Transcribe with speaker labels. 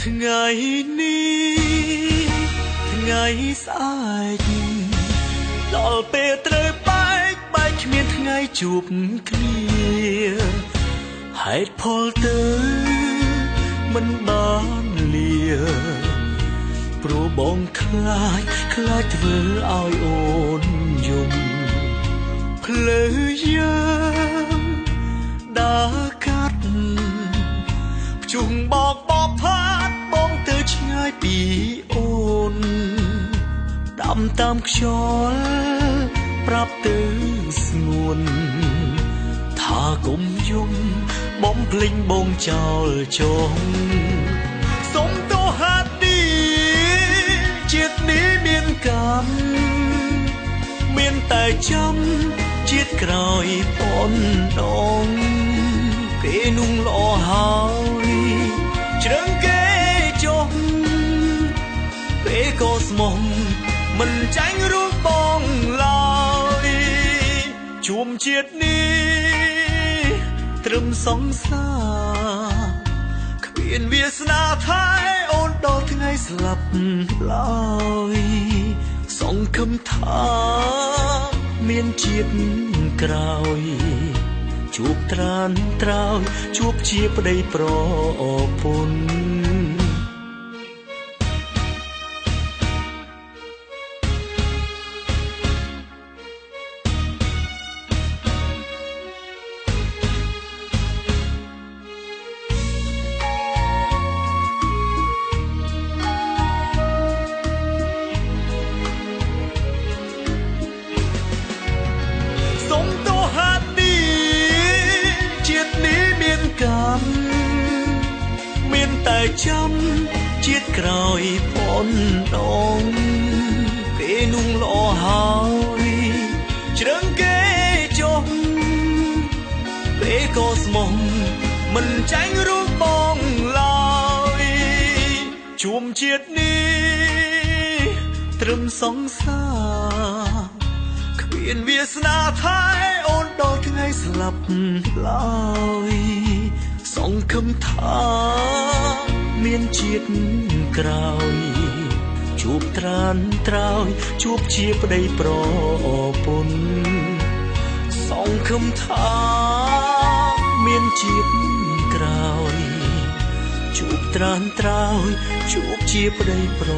Speaker 1: ថ្ងៃនេះថ្ងៃស្អែកដល់ពេលត្រូវបែកគ្មានថ្ងៃជួបគ្នាហេតុផលទៅមិនបានលាព្រោះបងខ្លាចធ្វើឲ្យអូនយំភ្លើយើងដើរកាត់ជុំបោកបបផាត់បងទៅឆ្ងាយពីអូនដាំតាមខ្យល់ប្រាប់ទៅស្ងួនថាគុំយំបំភ្លេងបងចោលចងសុំទោហាទីជាតិនេះមានកម្មមានតែចាំជាតិក្រោយពនដងគេนุ่งល្អហើយជ្រឹងគេចុះគេក៏ស្មោះមិនចាញ់រូបបងឡើយជួមជាតិនេះត្រឹមសង្សារគ្មានវាសនាថែអូនដល់ថ្ងៃស្លាប់ឡើយសង្ឃឹមថាមានជាតិក្រោយជួបត្រានត្រើយជួបជាប្តីប្រពន្ធមានតែចាំជាតិក្រោយពនដងគេนุ่งល្អហើយជ្រឹងគេចុះគេក៏ស្មោះមិនចាញ់រូបបងឡើយជួមជាតិនេះត្រឹមសង្សារគ្មានវាសនាថែអូនដល់ថ្ងៃស្លាប់ឡើយសង្ឃឹមថាមានជាតិក្រោយជួបត្រានត្រើយជួបជាប្តីប្រពន្ធសង្ឃឹមថាមានជាតិក្រោយជួបត្រានត្រើយជួបជាប្តីប្រ